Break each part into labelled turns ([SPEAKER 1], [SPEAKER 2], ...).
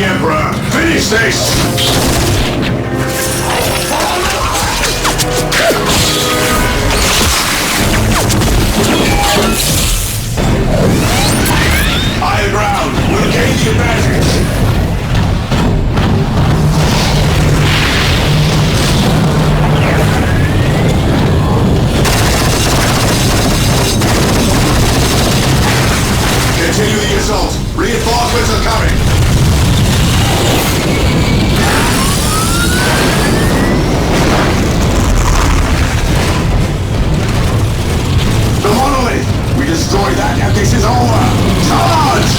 [SPEAKER 1] Emperor! Finish this! Higher ground! We'll gain the advantage! Continue the assault! Reinforcements are coming! The monolith! We destroy that and this is over! Charge!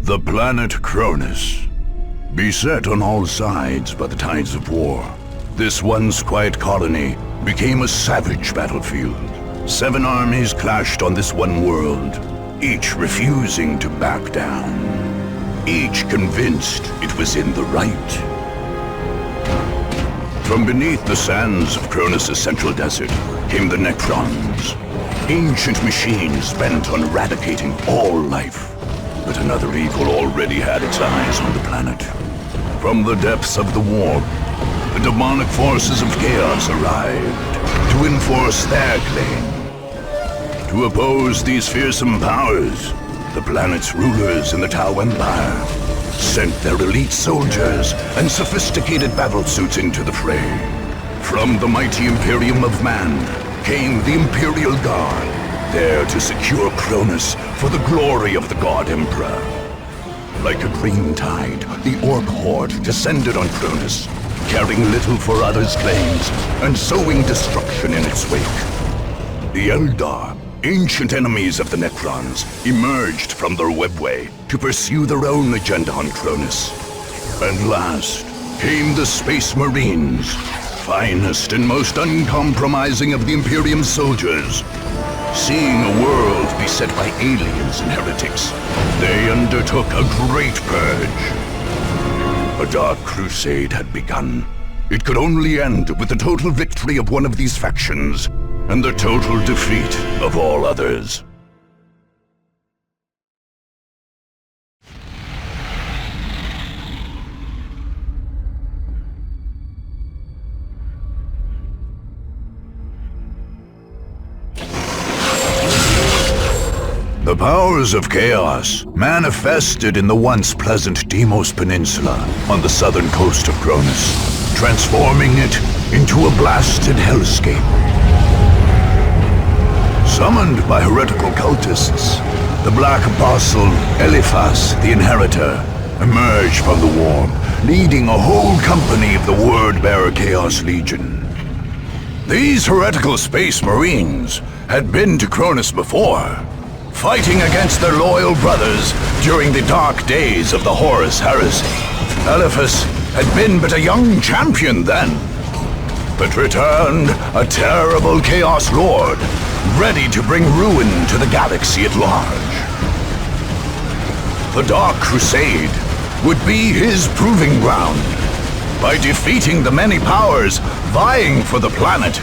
[SPEAKER 2] The planet Cronus. Beset on all sides by the tides of war, this once quiet colony became a savage battlefield. 7 armies clashed on this one world, each refusing to back down. Each convinced it was in the right. From beneath the sands of Cronus' central desert came the Necrons, ancient machines bent on eradicating all life. But another evil already had its eyes on the planet. From the depths of the warp, the demonic forces of chaos arrived to enforce their claim. To oppose these fearsome powers, the planet's rulers in the Tau Empire sent their elite soldiers and sophisticated battlesuits into the fray. From the mighty Imperium of Man came the Imperial Guard, there to secure Cronus for the glory of the God Emperor. Like a green tide, the Orc Horde descended on Cronus, caring little for others' claims and sowing destruction in its wake. The Eldar, ancient enemies of the Necrons, emerged from their webway to pursue their own agenda on Cronus. And last came the Space Marines, finest and most uncompromising of the Imperium's soldiers. Seeing a world beset by aliens and heretics, they undertook a great purge. A dark crusade had begun. It could only end with the total victory of one of these factions, and the total defeat of all others. The powers of chaos manifested in the once pleasant Deimos Peninsula on the southern coast of Cronus, transforming it into a blasted hellscape. Summoned by heretical cultists, the Black Apostle Eliphas, the Inheritor, emerged from the warp, leading a whole company of the Word-bearer Chaos Legion. These heretical Space Marines had been to Cronus before, fighting against their loyal brothers during the dark days of the Horus Heresy. Eliphas had been but a young champion then, but returned a terrible Chaos Lord, ready to bring ruin to the galaxy at large. The Dark Crusade would be his proving ground. By defeating the many powers vying for the planet,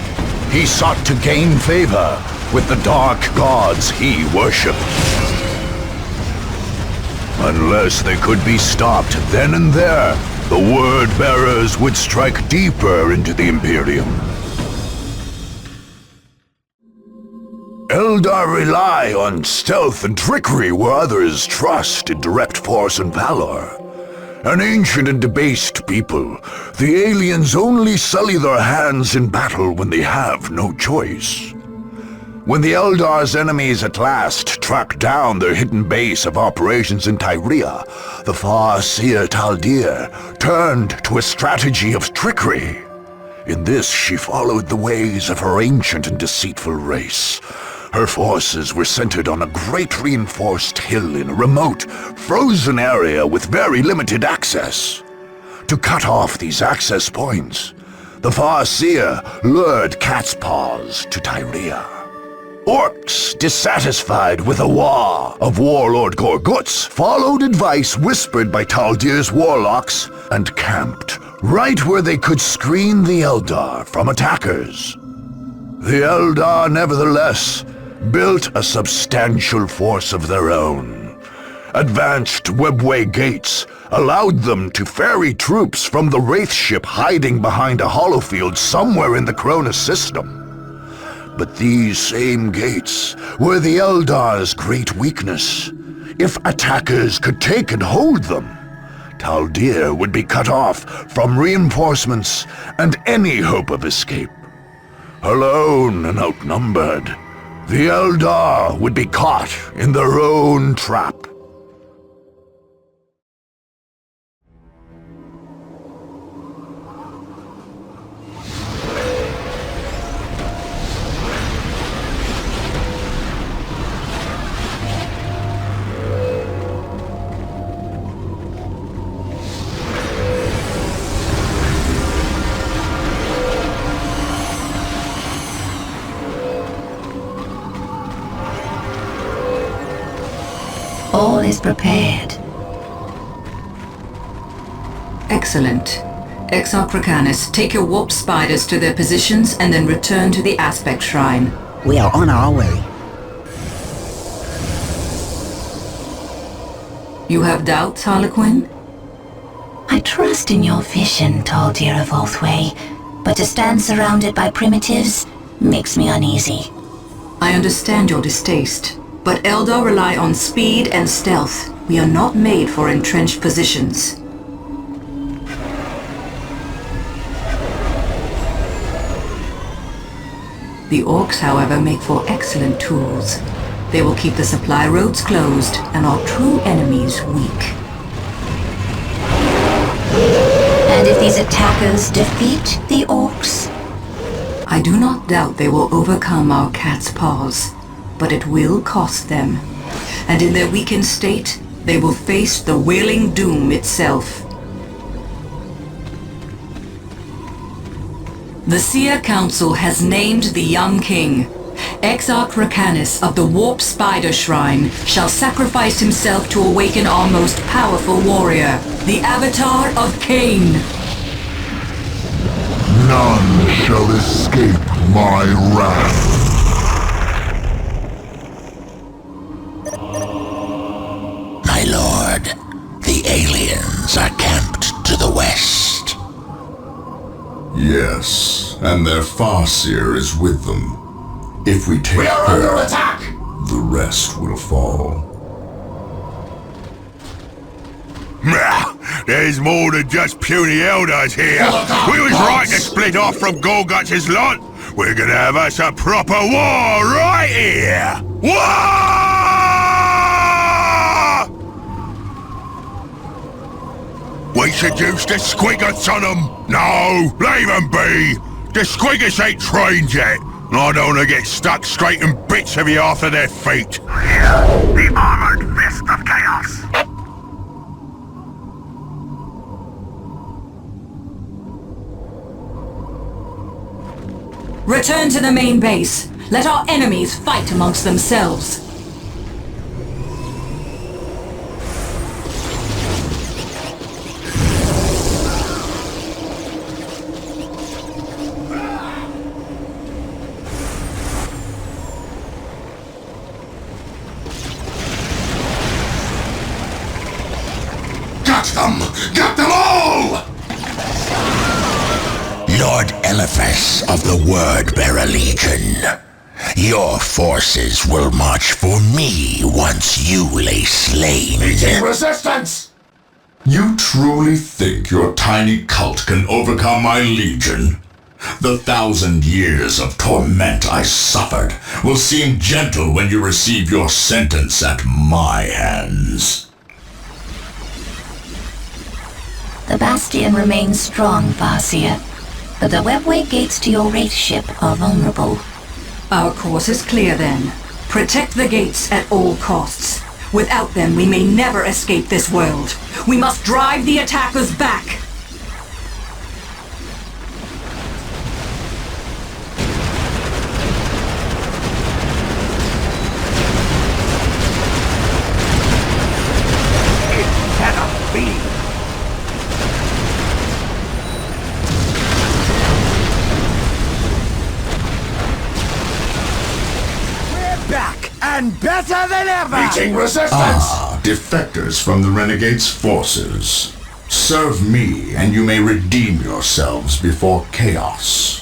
[SPEAKER 2] he sought to gain favor with the dark gods he worshipped. Unless they could be stopped then and there, the Word-bearers would strike deeper into the Imperium. Eldar rely on stealth and trickery where others trust in direct force and valor. An ancient and debased people, the aliens only sully their hands in battle when they have no choice. When the Eldar's enemies at last tracked down their hidden base of operations in Tyria, the Farseer Taldeer turned to a strategy of trickery. In this, she followed the ways of her ancient and deceitful race. Her forces were centered on a great reinforced hill in a remote, frozen area with very limited access. To cut off these access points, the Farseer lured Cat's Paws to Tyria. Orcs, dissatisfied with the war of Warlord Gorguts, followed advice whispered by Taldeer's warlocks and camped right where they could screen the Eldar from attackers. The Eldar, nevertheless, built a substantial force of their own. Advanced webway gates allowed them to ferry troops from the Wraith ship hiding behind a holofield somewhere in the Cronus system. But these same gates were the Eldar's great weakness. If attackers could take and hold them, Taldeer would be cut off from reinforcements and any hope of escape. Alone and outnumbered, the Eldar would be caught in their own trap.
[SPEAKER 3] All is prepared.
[SPEAKER 4] Excellent. Exarch Recanus, take your warp spiders to their positions and then return to the Aspect Shrine.
[SPEAKER 3] We are on our way.
[SPEAKER 4] You have doubts, Harlequin?
[SPEAKER 3] I trust in your vision, Taldeer of Oathway, but to stand surrounded by primitives makes me uneasy.
[SPEAKER 4] I understand your distaste, but Eldar rely on speed and stealth. We are not made for entrenched positions. The Orcs, however, make for excellent tools. They will keep the supply roads closed and our true enemies weak.
[SPEAKER 3] And if these attackers defeat the Orcs?
[SPEAKER 4] I do not doubt they will overcome our cat's paws, but it will cost them. And in their weakened state, they will face the wailing doom itself. The Seer Council has named the young king. Exarch Recanus of the Warp Spider Shrine shall sacrifice himself to awaken our most powerful warrior, the Avatar of Cain.
[SPEAKER 1] None shall escape my wrath.
[SPEAKER 5] My lord, the aliens are camped to the west.
[SPEAKER 1] Yes, and their Farseer is with them. If we take her, under attack! The rest will fall.
[SPEAKER 2] There's more than just puny Eldars here. We was right to split off from Gorguts' lot. We're gonna have us a proper war right here. War! We should use the squiggles on them. No, leave them be. The squiggles ain't trained yet. I don't want to get stuck straight in bits of you after their feet.
[SPEAKER 1] The armored fist of chaos.
[SPEAKER 4] Return to the main base. Let our enemies fight amongst themselves.
[SPEAKER 1] Get them all!
[SPEAKER 5] Lord Eliphas of the Word-Bearer Legion, your forces will march for me once you lay slain.
[SPEAKER 1] Meeting resistance! You truly think your tiny cult can overcome my legion? The 1,000 years of torment I suffered will seem gentle when you receive your sentence at my hands.
[SPEAKER 3] The Bastion remains strong, Farseer, but the webway gates to your Wraith ship are vulnerable.
[SPEAKER 4] Our course is clear then. Protect the gates at all costs. Without them, we may never escape this world. We must drive the attackers back.
[SPEAKER 6] and better than ever!
[SPEAKER 1] Meeting resistance! Defectors from the Renegade's forces. Serve me, and you may redeem yourselves before chaos.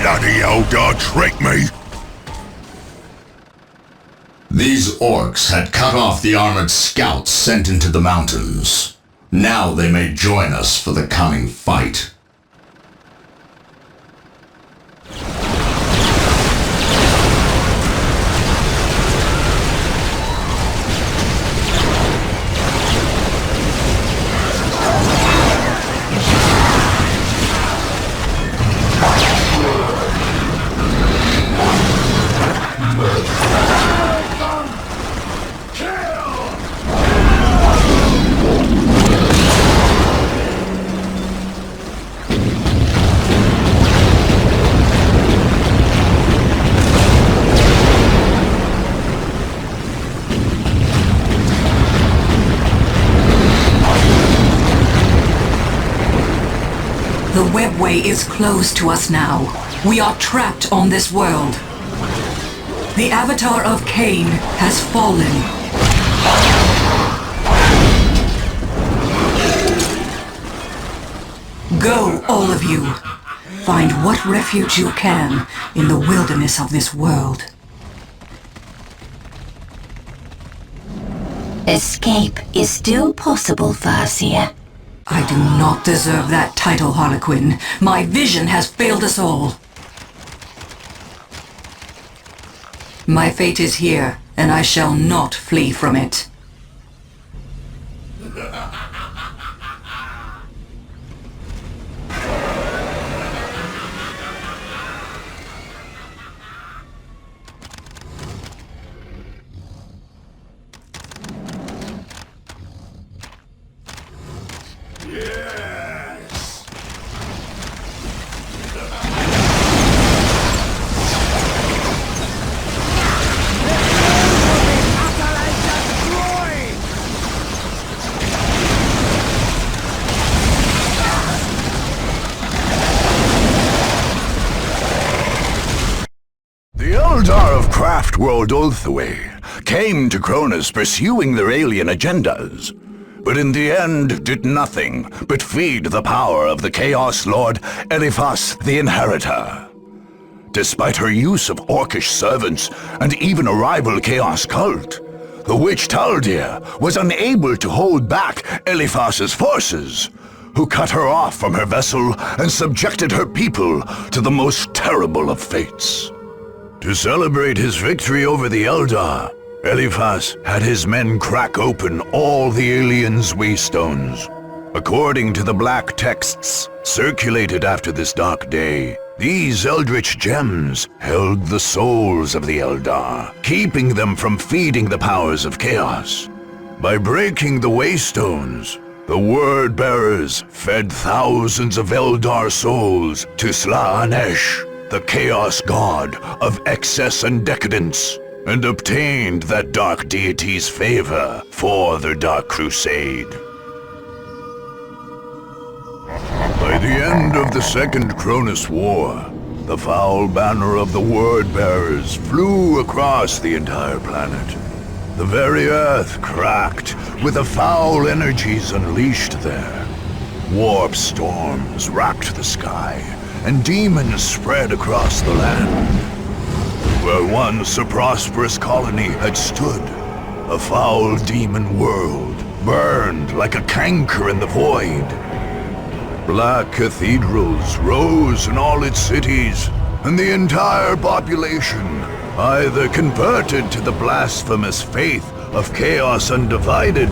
[SPEAKER 5] Bloody Eldar tricked me!
[SPEAKER 1] These orcs had cut off the armored scouts sent into the mountains. Now they may join us for the coming fight.
[SPEAKER 4] The webway is closed to us now. We are trapped on this world. The avatar of Cain has fallen. Go, all of you. Find what refuge you can in the wilderness of this world.
[SPEAKER 3] Escape is still possible, Farseer.
[SPEAKER 4] I do not deserve that title, Harlequin. My vision has failed us all. My fate is here, and I shall not flee from it.
[SPEAKER 2] Eldar of Craft World Ulthway came to Cronus pursuing their alien agendas, but in the end did nothing but feed the power of the Chaos Lord Eliphas the Inheritor. Despite her use of orcish servants and even a rival Chaos cult, the witch Taldeer was unable to hold back Eliphas's forces, who cut her off from her vessel and subjected her people to the most terrible of fates. To celebrate his victory over the Eldar, Eliphas had his men crack open all the aliens' waystones. According to the black texts circulated after this dark day, these eldritch gems held the souls of the Eldar, keeping them from feeding the powers of chaos. By breaking the waystones, the Word-Bearers fed thousands of Eldar souls to Slaanesh, the Chaos God of excess and decadence, and obtained that dark deity's favor for their Dark Crusade. By the end of the Second Cronus War, the foul banner of the Word-Bearers flew across the entire planet. The very earth cracked with the foul energies unleashed there. Warp storms racked the sky, and demons spread across the land. Where once a prosperous colony had stood, a foul demon world burned like a canker in the void. Black cathedrals rose in all its cities, and the entire population either converted to the blasphemous faith of Chaos Undivided,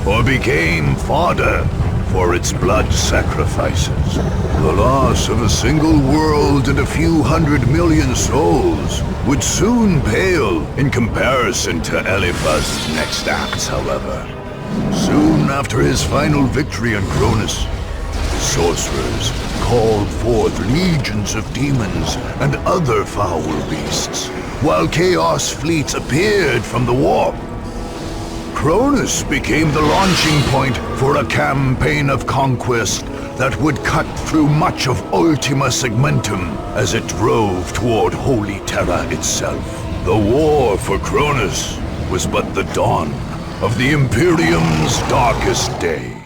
[SPEAKER 2] or became fodder for its blood sacrifices. The loss of a single world and a few 100 million souls would soon pale in comparison to Eliphas' next acts, however. Soon after his final victory on Cronus, sorcerers called forth legions of demons and other foul beasts, while Chaos fleets appeared from the warp. Cronus became the launching point for a campaign of conquest that would cut through much of Ultima Segmentum as it drove toward Holy Terra itself. The war for Cronus was but the dawn of the Imperium's darkest day.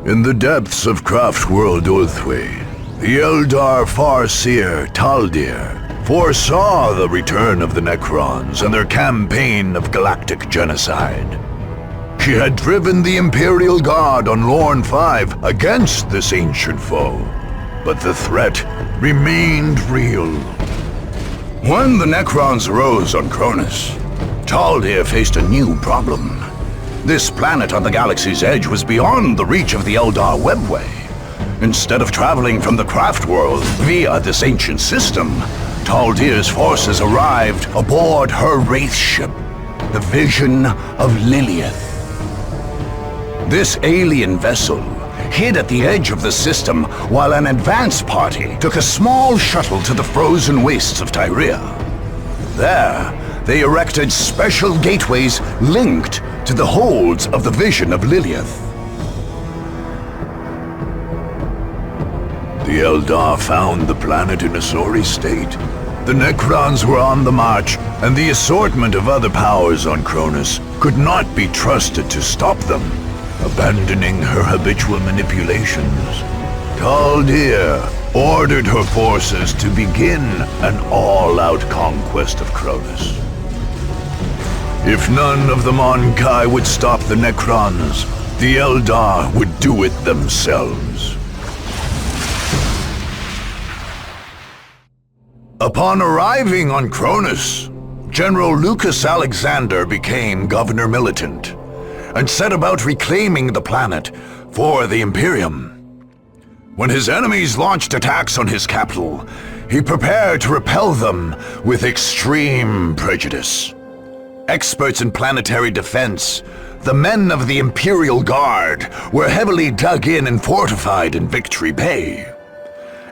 [SPEAKER 2] In the depths of Craftworld Ulthwé, the Eldar Farseer Taldeer foresaw the return of the Necrons and their campaign of galactic genocide. She had driven the Imperial Guard on Lorne 5 against this ancient foe, but the threat remained real. When the Necrons rose on Cronus, Taldeer faced a new problem. This planet on the galaxy's edge was beyond the reach of the Eldar webway. Instead of traveling from the Craftworld via this ancient system, Taldeer's forces arrived aboard her wraith ship, the Vision of Lilith. This alien vessel hid at the edge of the system while an advance party took a small shuttle to the frozen wastes of Tyria. There, they erected special gateways linked to the holds of the Vision of Lilith. The Eldar found the planet in a sorry state. The Necrons were on the march, and the assortment of other powers on Cronus could not be trusted to stop them. Abandoning her habitual manipulations, Taldeer ordered her forces to begin an all-out conquest of Cronus. If none of the Mon-Kai would stop the Necrons, the Eldar would do it themselves. Upon arriving on Cronus, General Lukas Alexander became Governor Militant, and set about reclaiming the planet for the Imperium. When his enemies launched attacks on his capital, he prepared to repel them with extreme prejudice. Experts in planetary defense, the men of the Imperial Guard were heavily dug in and fortified in Victory Bay.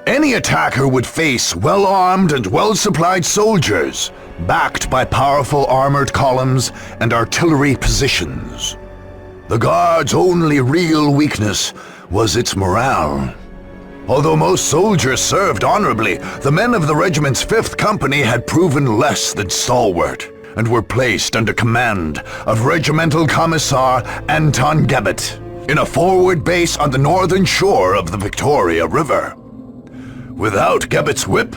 [SPEAKER 2] Any attacker would face well-armed and well-supplied soldiers, backed by powerful armored columns and artillery positions. The Guard's only real weakness was its morale. Although most soldiers served honorably, the men of the regiment's 5th Company had proven less than stalwart, and were placed under command of Regimental Commissar Anton Gebet in a forward base on the northern shore of the Victoria River. Without Gebet's whip,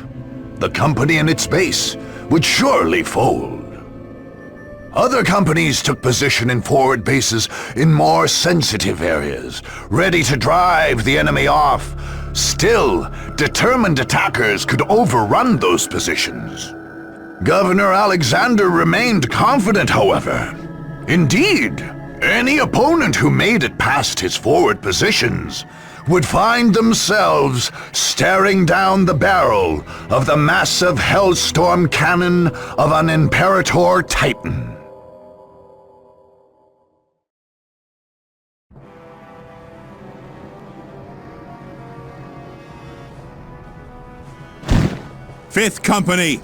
[SPEAKER 2] the company and its base would surely fold. Other companies took position in forward bases in more sensitive areas, ready to drive the enemy off. Still, determined attackers could overrun those positions. Governor Alexander remained confident, however. Indeed, any opponent who made it past his forward positions would find themselves staring down the barrel of the massive Hellstorm cannon of an Imperator Titan.
[SPEAKER 6] Fifth Company,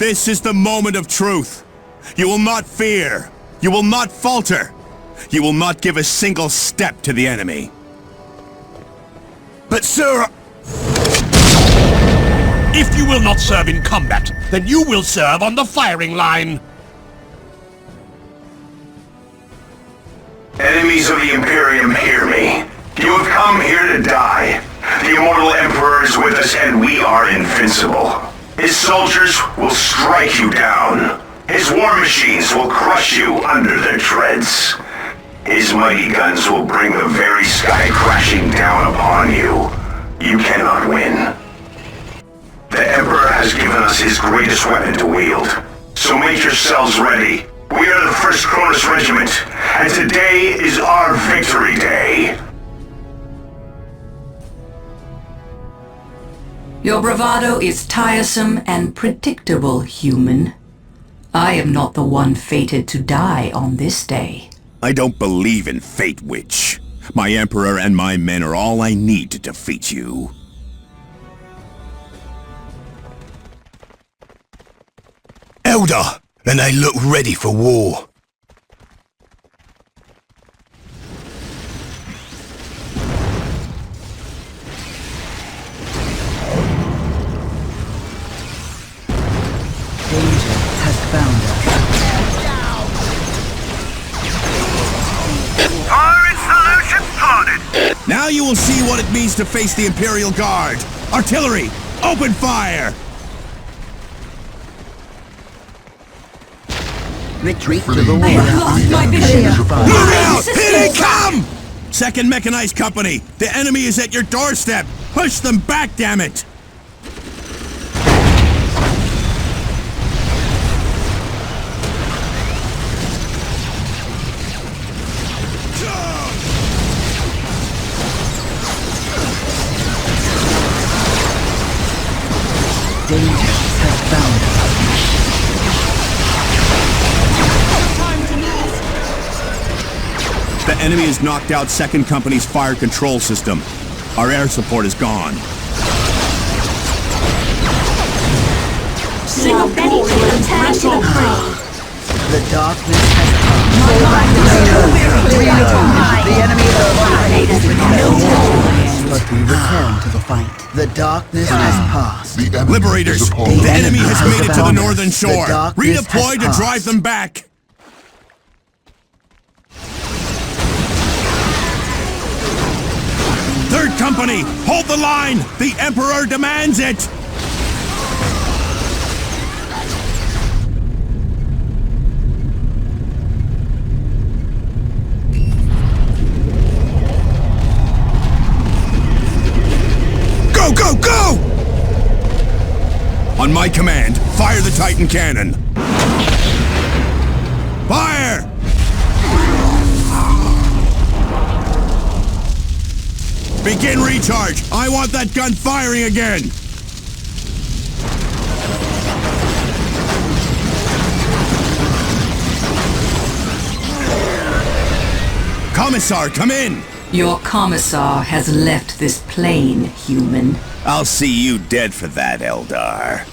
[SPEAKER 6] this is the moment of truth. You will not fear. You will not falter. You will not give a single step to the enemy.
[SPEAKER 7] But sir... If you will not serve in combat, then you will serve on the firing line.
[SPEAKER 8] Enemies of the Imperium, hear me. You have come here to die. The immortal Emperor is with us and we are invincible. His soldiers will strike you down. His war machines will crush you under their treads. His mighty guns will bring the very sky crashing down upon you. You cannot win. The Emperor has given us his greatest weapon to wield. So make yourselves ready. We are the 1st Cronus Regiment, and today is our victory day.
[SPEAKER 4] Your bravado is tiresome and predictable, human. I am not the one fated to die on this day.
[SPEAKER 6] I don't believe in fate, witch. My Emperor and my men are all I need to defeat you.
[SPEAKER 5] Eldar, and they look ready for war.
[SPEAKER 9] Danger has found us.
[SPEAKER 8] Pirate solution spotted!
[SPEAKER 6] Now you will see what it means to face the Imperial Guard. Artillery, open fire!
[SPEAKER 9] Retreat to the
[SPEAKER 4] I have
[SPEAKER 9] wall.
[SPEAKER 4] lost my vision.
[SPEAKER 6] Look out! Here they come! 2nd Mechanized Company, the enemy is at your doorstep. Push them back, damn it!
[SPEAKER 9] Danger has found us.
[SPEAKER 6] The enemy has knocked out 2nd Company's fire control system. Our air support is gone.
[SPEAKER 3] We are ready to return to the fight.
[SPEAKER 9] The darkness has come. The enemy is but we return to the fight. The darkness has passed.
[SPEAKER 6] Liberators, the enemy has made it to the northern shore. Redeploy to drive them back. Third Company, hold the line! The Emperor demands it! Go, go, go! On my command, fire the Titan cannon. Fire! Begin recharge! I want that gun firing again! Commissar, come in!
[SPEAKER 4] Your commissar has left this plane, human.
[SPEAKER 6] I'll see you dead for that, Eldar.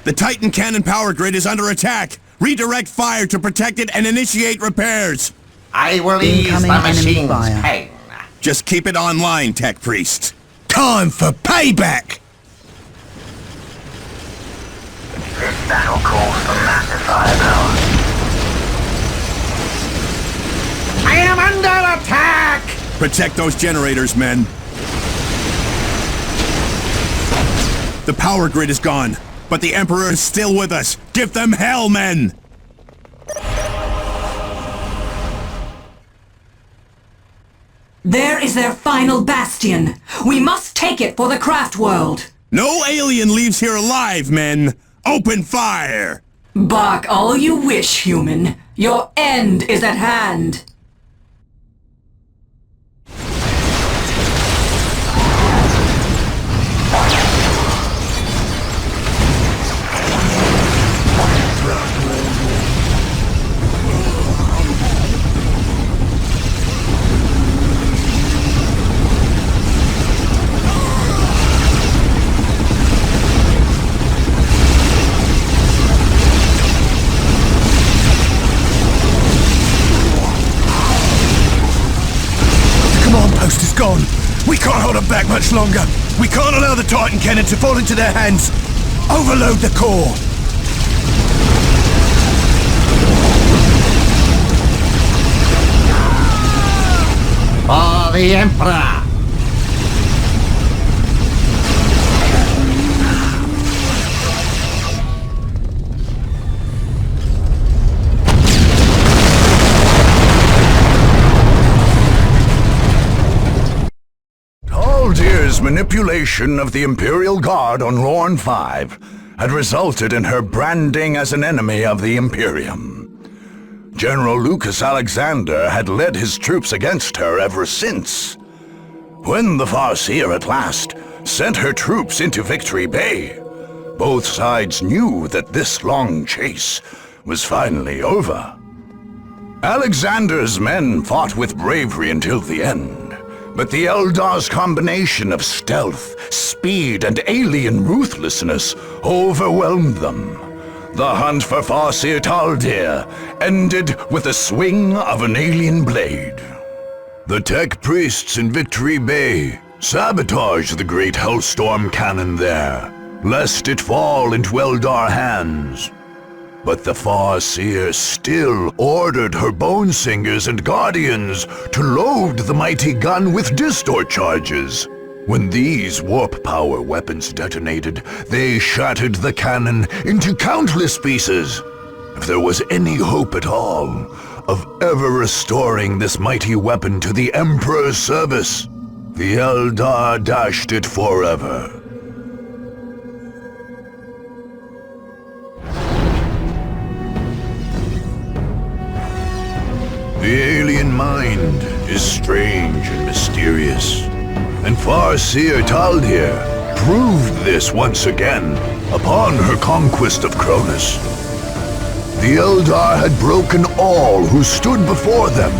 [SPEAKER 6] The Titan cannon power grid is under attack! Redirect fire to protect it and initiate repairs!
[SPEAKER 10] I will ease
[SPEAKER 9] Incoming
[SPEAKER 10] the
[SPEAKER 9] enemy
[SPEAKER 10] machine's
[SPEAKER 9] fire.
[SPEAKER 10] pain.
[SPEAKER 6] Just keep it online, Tech Priest.
[SPEAKER 5] Time for payback!
[SPEAKER 10] This battle calls for massive firepower. I am under attack!
[SPEAKER 6] Protect those generators, men. The power grid is gone, but the Emperor is still with us. Give them hell, men!
[SPEAKER 4] There is their final bastion. We must take it for the craft world.
[SPEAKER 6] No alien leaves here alive, men! Open fire!
[SPEAKER 4] Bark all you wish, human. Your end is at hand.
[SPEAKER 5] Post is gone. We can't hold them back much longer. We can't allow the Titan cannon to fall into their hands. Overload the core.
[SPEAKER 10] For the Emperor!
[SPEAKER 2] Taldeer's His manipulation of the Imperial Guard on Lorne 5 had resulted in her branding as an enemy of the Imperium. General Lukas Alexander had led his troops against her ever since. When the Farseer at last sent her troops into Victory Bay, both sides knew that this long chase was finally over. Alexander's men fought with bravery until the end, but the Eldar's combination of stealth, speed, and alien ruthlessness overwhelmed them. The hunt for Farseer Taldeer ended with the swing of an alien blade. The tech priests in Victory Bay sabotaged the great Hellstorm cannon there, lest it fall into Eldar hands. But the Farseer still ordered her Bone Singers and Guardians to load the mighty gun with distort charges. When these warp power weapons detonated, they shattered the cannon into countless pieces. If there was any hope at all of ever restoring this mighty weapon to the Emperor's service, the Eldar dashed it forever. The alien mind is strange and mysterious, and Farseer Taldeer proved this once again upon her conquest of Cronus. The Eldar had broken all who stood before them,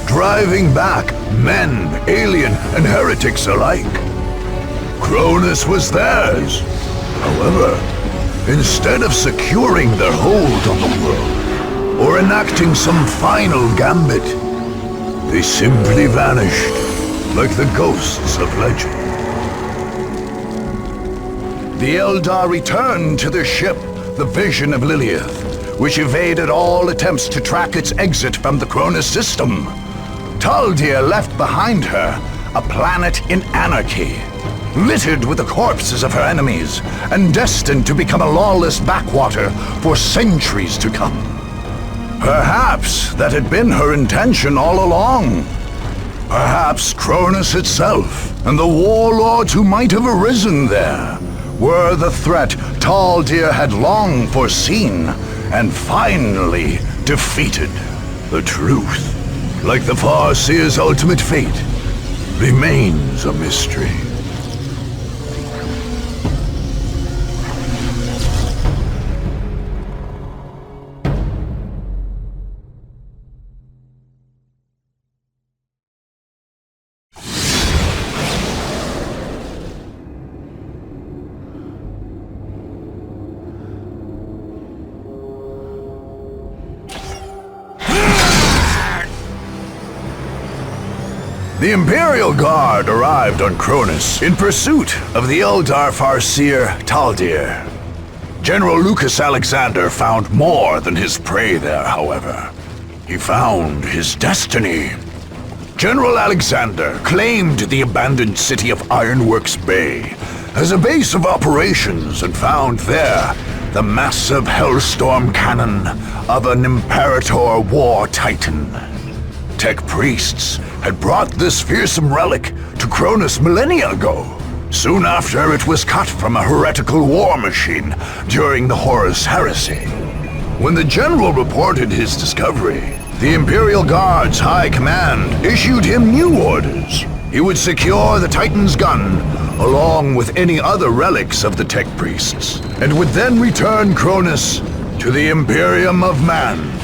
[SPEAKER 2] driving back men, alien, and heretics alike. Cronus was theirs. However, instead of securing their hold on the world, or enacting some final gambit, they simply vanished, like the ghosts of legend. The Eldar returned to their ship, the Vision of Lilith, which evaded all attempts to track its exit from the Cronus system. Taldeer left behind her a planet in anarchy, littered with the corpses of her enemies, and destined to become a lawless backwater for centuries to come. Perhaps that had been her intention all along. Perhaps Cronus itself, and the warlords who might have arisen there, were the threat Taldeer had long foreseen, and finally defeated. The truth, like the Farseer's ultimate fate, remains a mystery. The Imperial Guard arrived on Cronus in pursuit of the Eldar Farseer Taldeer. General Lukas Alexander found more than his prey there, however. He found his destiny. General Alexander claimed the abandoned city of Ironworks Bay as a base of operations and found there the massive Hellstorm cannon of an Imperator war titan. Tech priests had brought this fearsome relic to Cronus millennia ago, soon after it was cut from a heretical war machine during the Horus Heresy. When the general reported his discovery, the Imperial Guard's High Command issued him new orders. He would secure the Titan's gun, along with any other relics of the Tech priests, and would then return Cronus to the Imperium of Man,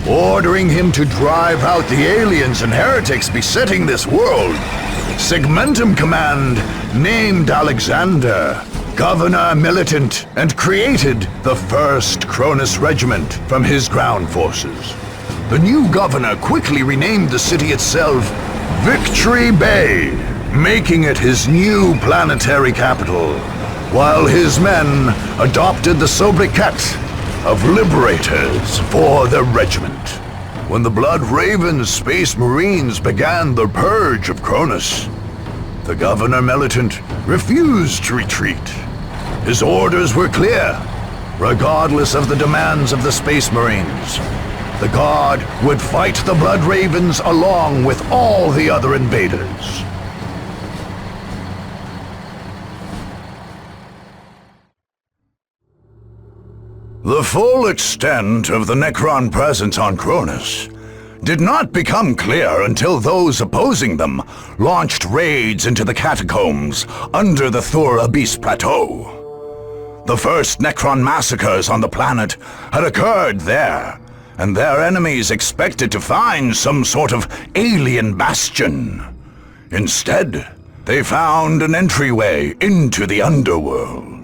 [SPEAKER 2] ordering him to drive out the aliens and heretics besetting this world. Segmentum Command named Alexander Governor Militant and created the 1st Cronus Regiment from his ground forces. The new governor quickly renamed the city itself Victory Bay, making it his new planetary capital, while his men adopted the sobriquet of Liberators for the regiment. When the Blood Raven's Space Marines began the purge of Cronus, the Governor Militant refused to retreat. His orders were clear. Regardless of the demands of the Space Marines, the Guard would fight the Blood Ravens along with all the other invaders. The full extent of the Necron presence on Cronus did not become clear until those opposing them launched raids into the catacombs under the Thur Abyss Plateau. The first Necron massacres on the planet had occurred there, and their enemies expected to find some sort of alien bastion. Instead, they found an entryway into the underworld.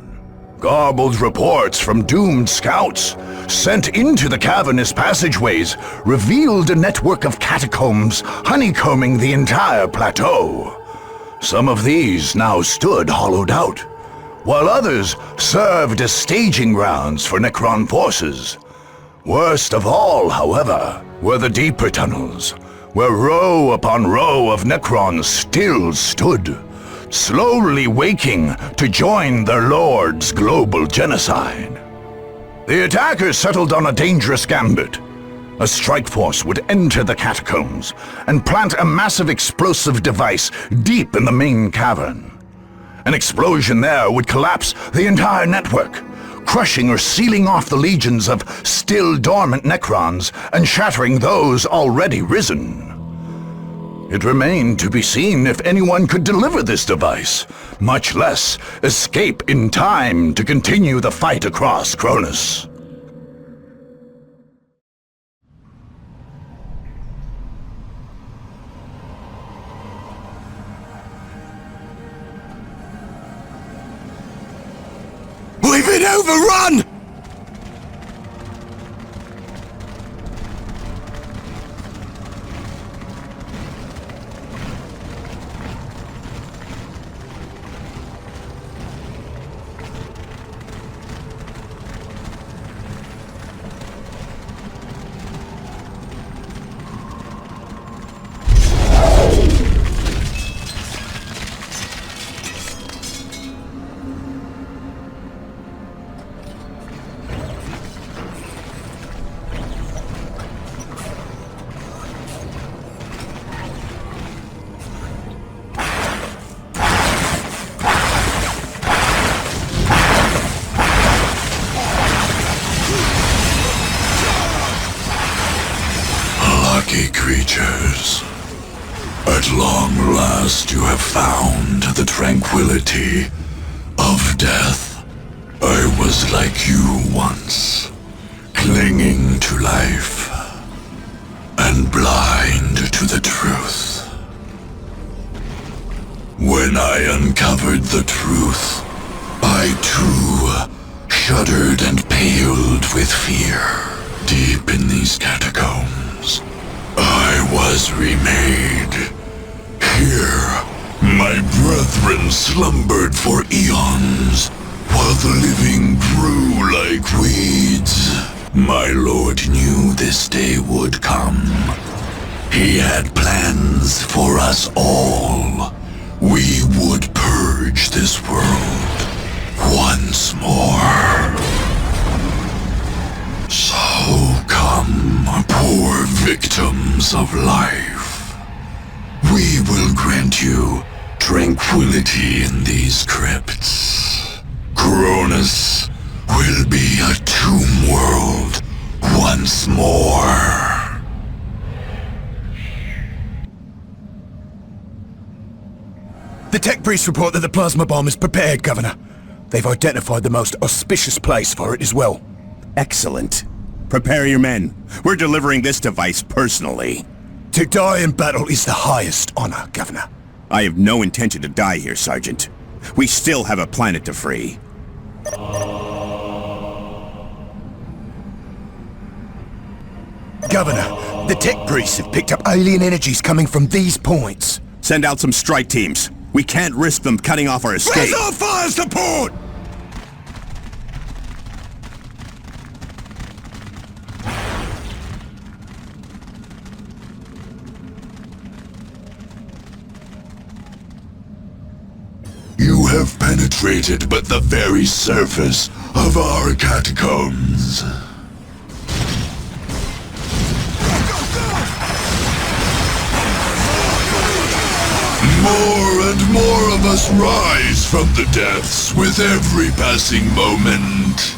[SPEAKER 2] Garbled reports from doomed scouts sent into the cavernous passageways revealed a network of catacombs honeycombing the entire plateau. Some of these now stood hollowed out, while others served as staging grounds for Necron forces. Worst of all, however, were the deeper tunnels, where row upon row of Necrons still stood, slowly waking to join their lord's global genocide. The attackers settled on a dangerous gambit. A strike force would enter the catacombs and plant a massive explosive device deep in the main cavern. An explosion there would collapse the entire network, crushing or sealing off the legions of still dormant Necrons and shattering those already risen. It remained to be seen if anyone could deliver this device, much less escape in time to continue the fight across Cronus.
[SPEAKER 6] We've been overrun!
[SPEAKER 1] Creatures, at long last you have found the tranquility of death. I was like you once, clinging to life and blind to the truth. When I uncovered the truth, I too shuddered and paled with fear. Deep in these catacombs, I was remade. Here, my brethren slumbered for eons, while the living grew like weeds. My lord knew this day would come. He had plans for us all. We would purge this world once more. So come, poor victims of life. We will grant you tranquility in these crypts. Cronus will be a tomb world once more.
[SPEAKER 6] The tech priests report that the plasma bomb is prepared, Governor. They've identified the most auspicious place for it as well. Excellent. Prepare your men. We're delivering this device personally. To die in battle is the highest honor, Governor. I have no intention to die here, Sergeant. We still have a planet to free. Governor, the tech priests have picked up alien energies coming from these points. Send out some strike teams. We can't risk them cutting off our escape. Where's our fire support?
[SPEAKER 1] You have penetrated but the very surface of our catacombs. More and more of us rise from the depths with every passing moment.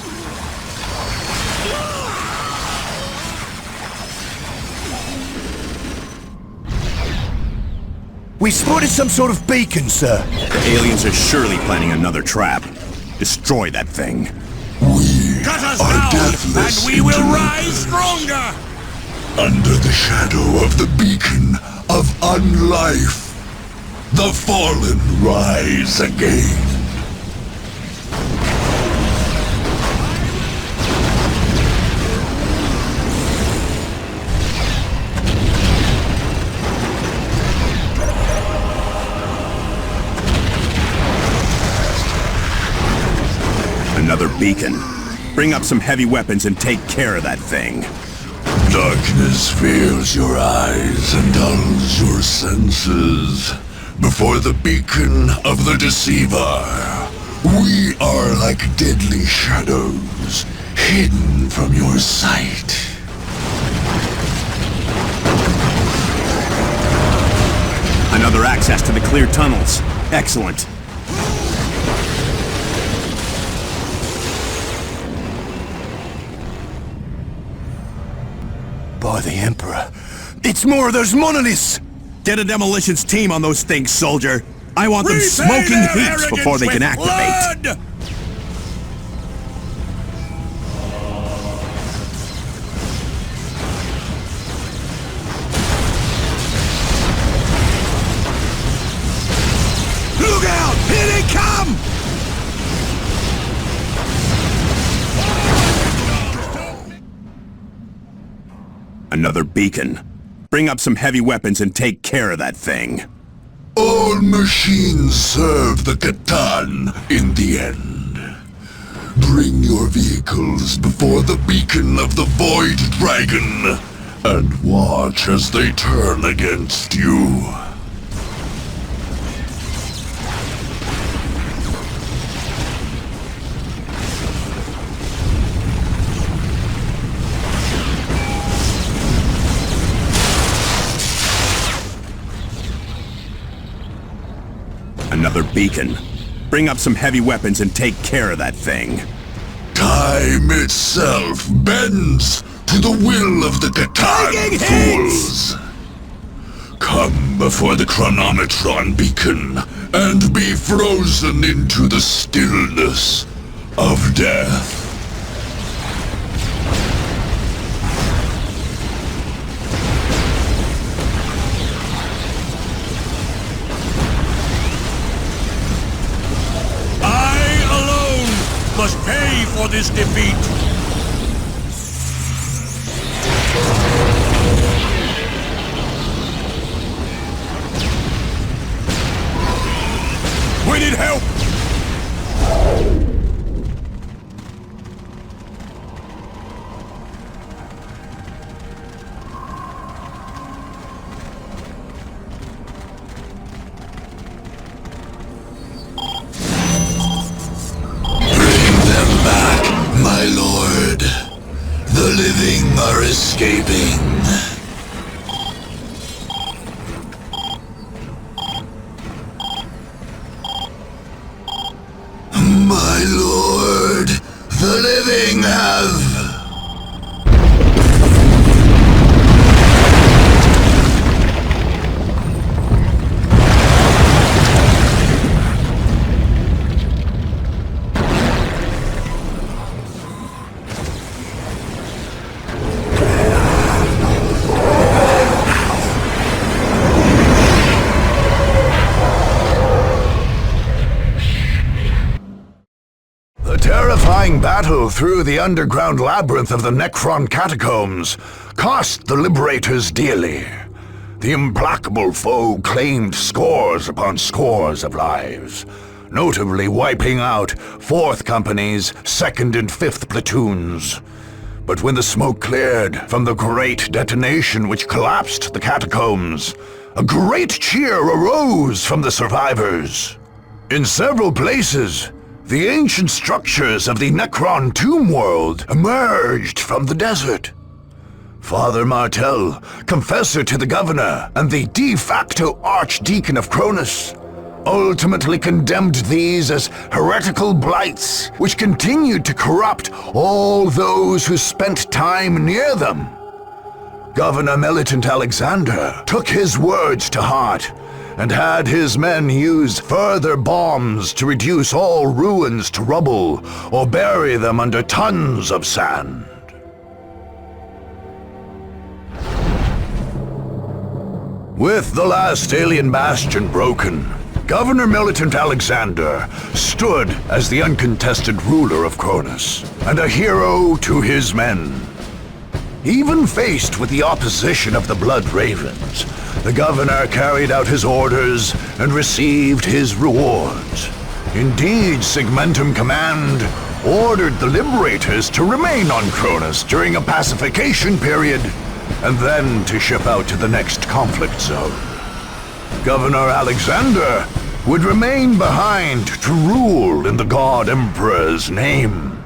[SPEAKER 6] We spotted some sort of beacon, sir. The aliens are surely planning another trap. Destroy that thing.
[SPEAKER 7] Cut us
[SPEAKER 1] are
[SPEAKER 7] down,
[SPEAKER 1] deathless
[SPEAKER 7] and we will
[SPEAKER 1] interlopers.
[SPEAKER 7] rise stronger!
[SPEAKER 1] Under the shadow of the beacon of unlife, the fallen rise again.
[SPEAKER 6] Another beacon. Bring up some heavy weapons and take care of that thing.
[SPEAKER 1] Darkness veils your eyes and dulls your senses. Before the beacon of the deceiver, we are like deadly shadows, hidden from your sight.
[SPEAKER 6] Another access to the clear tunnels. Excellent. By the Emperor. It's more of those monoliths! Get a demolitions team on those things, soldier. I want them
[SPEAKER 7] Repay
[SPEAKER 6] smoking
[SPEAKER 7] their
[SPEAKER 6] heaps before they can
[SPEAKER 7] arrogance with
[SPEAKER 6] activate.
[SPEAKER 7] blood!
[SPEAKER 6] Look out! Here they come! Another beacon. Bring up some heavy weapons and take care of that thing.
[SPEAKER 1] All machines serve the Catan in the end. Bring your vehicles before the beacon of the Void Dragon, and watch as they turn against you.
[SPEAKER 6] Another beacon. Bring up some heavy weapons and take care of that thing.
[SPEAKER 1] Time itself bends to the will of the Catan fools. Come before the Chronometron beacon and be frozen into the stillness of death.
[SPEAKER 7] Must pay for this defeat! We need help!
[SPEAKER 1] My lord, the living are escaping. My lord, the living have... Battle through the underground labyrinth of the Necron catacombs cost the Liberators dearly. The implacable foe claimed scores upon scores of lives, notably wiping out 4th Company's 2nd and 5th platoons. But when the smoke cleared from the great detonation which collapsed the catacombs, a great cheer arose from the survivors. In several places, the ancient structures of the Necron tomb world emerged from the desert. Father Martel, confessor to the governor and the de facto archdeacon of Cronus, ultimately condemned these as heretical blights which continued to corrupt all those who spent time near them. Governor Militant Alexander took his words to heart
[SPEAKER 2] and had his men use further bombs to reduce all ruins to rubble or bury them under tons of sand. With the last alien bastion broken, Governor Militant Alexander stood as the uncontested ruler of Cronus, and a hero to his men. Even faced with the opposition of the Blood Ravens, the governor carried out his orders and received his rewards. Indeed, Segmentum Command ordered the Liberators to remain on Cronus during a pacification period, and then to ship out to the next conflict zone. Governor Alexander would remain behind to rule in the God Emperor's name.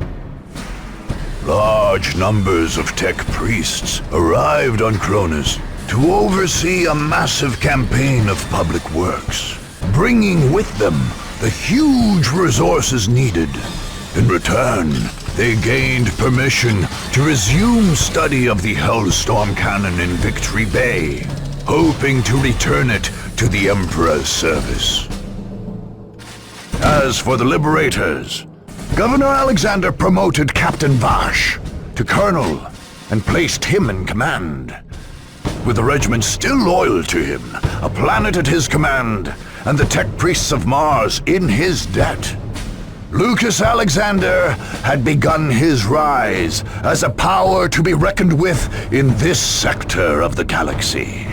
[SPEAKER 2] Large numbers of tech priests arrived on Cronus to oversee a massive campaign of public works, bringing with them the huge resources needed. In return, they gained permission to resume study of the Hellstorm cannon in Victory Bay, hoping to return it to the Emperor's service. As for the Liberators, Governor Alexander promoted Captain Vash to Colonel and placed him in command. With the regiment still loyal to him, a planet at his command, and the tech priests of Mars in his debt, Lukas Alexander had begun his rise as a power to be reckoned with in this sector of the galaxy.